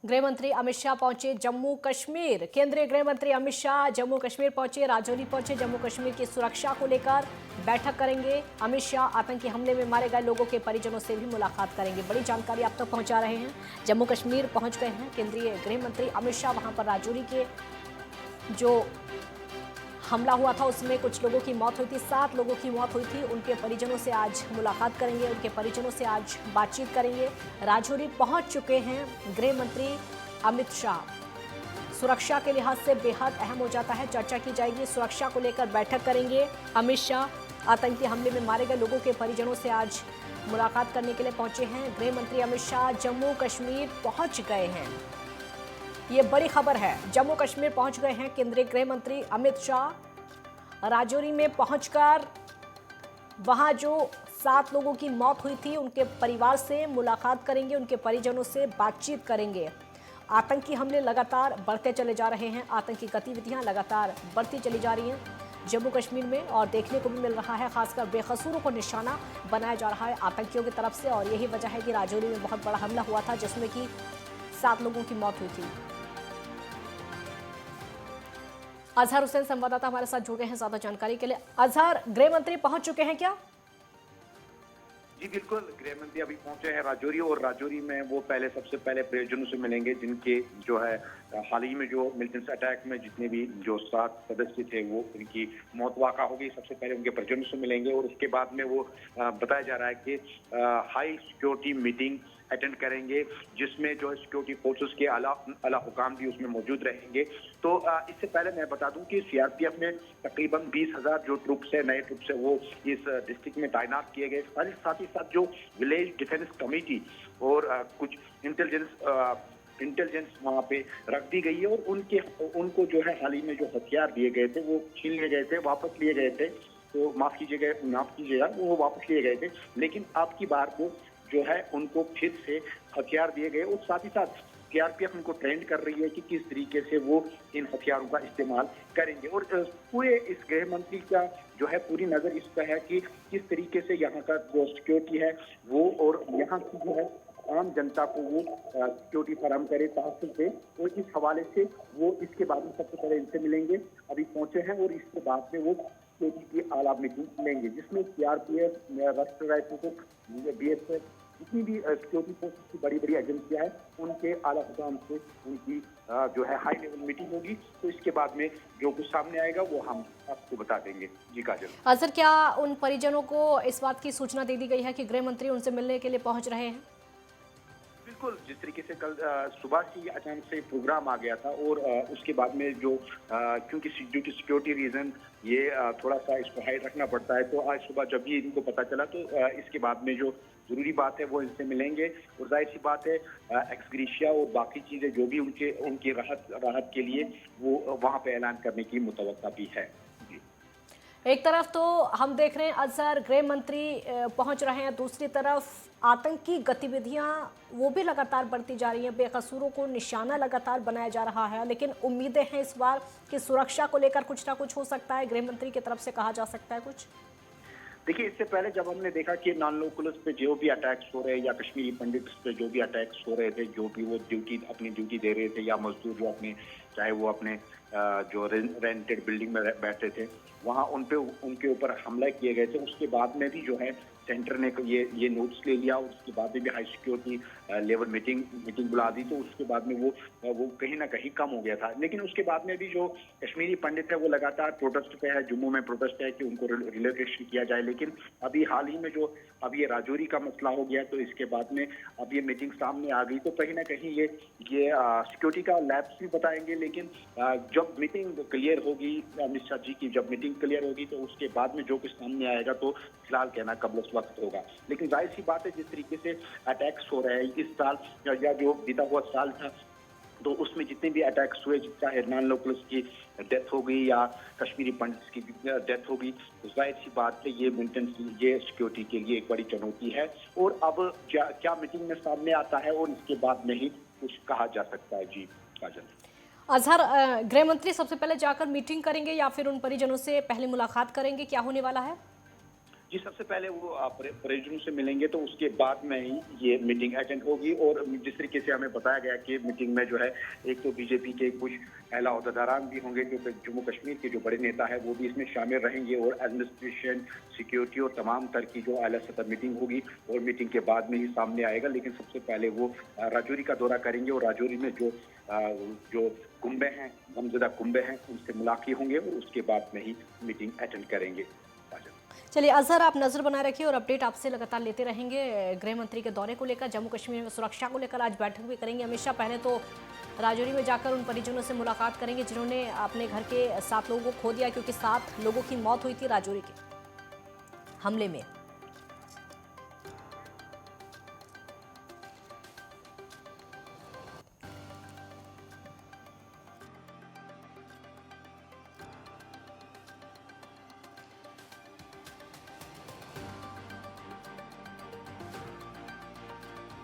गृह मंत्री अमित शाह पहुंचे जम्मू कश्मीर। केंद्रीय गृह मंत्री अमित शाह जम्मू कश्मीर पहुंचे, राजौरी पहुंचे। जम्मू कश्मीर की सुरक्षा को लेकर बैठक करेंगे। अमित शाह आतंकी हमले में मारे गए लोगों के परिजनों से भी मुलाकात करेंगे। बड़ी जानकारी आप तक पहुंचा रहे हैं। जम्मू कश्मीर पहुंच गए हैं केंद्रीय गृह मंत्री अमित शाह। वहां पर राजौरी के जो हमला हुआ था उसमें कुछ लोगों की मौत हुई थी, 7 लोगों की मौत हुई थी। उनके परिजनों से आज मुलाकात करेंगे, उनके परिजनों से आज बातचीत करेंगे। राजौरी पहुंच चुके हैं गृह मंत्री अमित शाह। सुरक्षा के लिहाज से बेहद अहम हो जाता है, चर्चा की जाएगी। सुरक्षा को लेकर बैठक करेंगे अमित शाह। आतंकी हमले में मारे गए लोगों के परिजनों से आज मुलाकात करने के लिए पहुंचे हैं। गृह मंत्री अमित शाह जम्मू कश्मीर पहुंच गए हैं। ये बड़ी खबर है, जम्मू कश्मीर पहुंच गए हैं केंद्रीय गृह मंत्री अमित शाह। राजौरी में पहुंचकर वहां जो 7 लोगों की मौत हुई थी उनके परिवार से मुलाकात करेंगे, उनके परिजनों से बातचीत करेंगे। आतंकी हमले लगातार बढ़ते चले जा रहे हैं, आतंकी गतिविधियां लगातार बढ़ती चली जा रही हैं जम्मू कश्मीर में, और देखने को भी मिल रहा है खासकर बेकसूरों को निशाना बनाया जा रहा है आतंकियों की तरफ से। और यही वजह है कि राजौरी में बहुत बड़ा हमला हुआ था जिसमें कि 7 लोगों की मौत हुई थी। अजहर हुसैन संवाददाता हमारे साथ जुड़ गए हैं ज्यादा जानकारी के लिए। अजहर, गृह मंत्री पहुंच चुके हैं क्या? जी बिल्कुल, गृह मंत्री अभी पहुंचे हैं राजौरी, और राजौरी में वो सबसे पहले परिजनों से मिलेंगे जिनके जो है हाल ही में जो मिलिटेंट अटैक में जितने भी जो 7 सदस्य थे वो उनकी मौत वाक़ा हो गई। सबसे पहले उनके परिजनों से मिलेंगे और उसके बाद में वो बताया जा रहा है कि हाई सिक्योरिटी मीटिंग अटेंड करेंगे जिसमें जो है सिक्योरिटी फोर्सेस के आला हुकाम भी उसमें मौजूद रहेंगे। तो इससे पहले मैं बता दूं कि सीआरपीएफ में तकरीबन 20,000 जो ट्रुप्स है, नए ट्रुप्स है, वो इस डिस्ट्रिक्ट में तैनात किए गए। साथ ही साथ जो विलेज डिफेंस कमेटी और कुछ इंटेलिजेंस वहाँ पे रख दी गई है, और उनको जो है हाल ही में जो हथियार दिए गए थे वो छीन लिए गए थे, वापस लिए गए थे। तो माफ कीजिएगा वो वापस लिए गए थे, लेकिन अब की बार वो जो है उनको फिर से हथियार दिए गए, और साथ ही साथ सीआरपीएफ उनको ट्रेंड कर रही है कि किस तरीके से वो इन हथियारों का इस्तेमाल करेंगे। और पूरे इस गृह मंत्री का जो है पूरी नजर इस पर है कि किस तरीके से यहाँ का जो सिक्योरिटी है वो, और यहाँ की जो है आम जनता को वो सिक्योरिटी फराहम करे तहफ्फुज़ से। और इस हवाले से वो इसके बाद में सबसे पहले इनसे मिलेंगे, अभी पहुंचे हैं, और इसके बाद में वो सिक्योरिटी की आला मीटिंग लेंगे जिसमें सीआरपीएफ, राष्ट्रीय राइफल, बीएसएफ, जितनी भी सिक्योरिटी फोर्सेस की बड़ी बड़ी एजेंसियां हैं उनके आला हुकाम से उनकी जो है हाई लेवल मीटिंग होगी। तो इसके बाद में जो कुछ सामने आएगा वो हम आपको बता देंगे। जी काजल। अजहर, क्या उन परिजनों को इस बात की सूचना दे दी गई है कि गृह मंत्री उनसे मिलने के लिए पहुंच रहे हैं? बिल्कुल, जिस तरीके से कल सुबह से अचानक से प्रोग्राम आ गया था, और उसके बाद में जो क्योंकि ड्यू टू सिक्योरिटी रीजन ये थोड़ा सा इसको हाइड रखना पड़ता है, तो आज सुबह जब भी इनको पता चला तो इसके बाद में जो जरूरी बात है वो इनसे मिलेंगे, और जाहिर सी बात है एक्सग्रेशिया और बाकी चीजें जो भी उनकी राहत के लिए वो वहां पे ऐलान करने की मुतवक्का भी है। एक तरफ तो हम देख रहे हैं अजहर, गृह मंत्री पहुंच रहे हैं, दूसरी तरफ आतंकी गतिविधियां वो भी लगातार बढ़ती जा रही हैं, बेकसूरों को निशाना लगातार बनाया जा रहा है। लेकिन उम्मीदें हैं इस बार कि सुरक्षा को लेकर कुछ ना कुछ हो सकता है, गृह मंत्री की तरफ से कहा जा सकता है कुछ। देखिए, इससे पहले जब हमने देखा कि नॉन लोकल्स पे जो भी अटैक्स हो रहे हैं या कश्मीरी पंडित्स पे जो भी अटैक्स हो रहे थे, जो भी वो अपनी ड्यूटी दे रहे थे, या मजदूर जो चाहे वो अपने जो रेंटेड बिल्डिंग में बैठे थे, वहाँ उनके ऊपर हमला किए गए थे। उसके बाद में भी जो है सेंटर ने ये नोट्स ले लिया, और उसके बाद में भी हाई सिक्योरिटी लेवल मीटिंग बुला दी। तो उसके बाद में वो कहीं ना कहीं कम हो गया था। लेकिन उसके बाद में भी जो कश्मीरी पंडित है वो लगातार प्रोटेस्ट पे है, जम्मू में प्रोटेस्ट है कि उनको रिलोकेशन किया जाए। लेकिन अभी हाल ही में जो अब ये राजौरी का मसला हो गया, तो इसके बाद में अब ये मीटिंग सामने आ गई, तो कहीं ना कहीं ये सिक्योरिटी का लैप्स भी बताएंगे। लेकिन जब मीटिंग क्लियर होगी, अमित शाह जी की जब मीटिंग क्लियर होगी, तो उसके बाद में जो कुछ सामने आएगा तो फिलहाल कहना कबल वक्त होगा। लेकिन जाहिर सी बात है, जिस तरीके से अटैक्स हो रहे हैं इस साल या जो बीता हुआ साल था, तो उसमें जितने भी अटैक्स हुए, चाहे नॉन लोकल्स की डेथ हो गई या कश्मीरी पंडित्स की डेथ हो गई, तो जाहिर सी बात है ये सिक्योरिटी के लिए एक बड़ी चुनौती है। और अब क्या मीटिंग में सामने आता है, और इसके बाद में ही कुछ कहा जा सकता है। जी काजल। अजहर, गृह मंत्री सबसे पहले जाकर मीटिंग करेंगे या फिर उन परिजनों से पहले मुलाकात करेंगे, क्या होने वाला है? जी, सबसे पहले वो परिजनों से मिलेंगे, तो उसके बाद में ही ये मीटिंग अटेंड होगी। और जिस तरीके से हमें बताया गया कि मीटिंग में जो है, एक तो बीजेपी के कुछ आला ओहदेदारान भी होंगे, जो जम्मू कश्मीर के जो बड़े नेता है वो भी इसमें शामिल रहेंगे, और एडमिनिस्ट्रेशन, सिक्योरिटी और तमाम तर की जो आला सतह मीटिंग होगी, और मीटिंग के बाद में ही सामने आएगा। लेकिन सबसे पहले वो राजौरी का दौरा करेंगे, और राजौरी में जो कुंबे हैं, गमजदा कुंबे हैं, उनसे मुलाकात होंगे, और उसके बाद में ही मीटिंग अटेंड करेंगे। चलिए अजहर, आप नजर बनाए रखिए और अपडेट आपसे लगातार लेते रहेंगे। गृह मंत्री के दौरे को लेकर, जम्मू कश्मीर में सुरक्षा को लेकर आज बैठक भी करेंगे अमित शाह। पहले तो राजौरी में जाकर उन परिजनों से मुलाकात करेंगे जिन्होंने अपने घर के 7 लोगों को खो दिया, क्योंकि 7 लोगों की मौत हुई थी राजौरी के हमले में।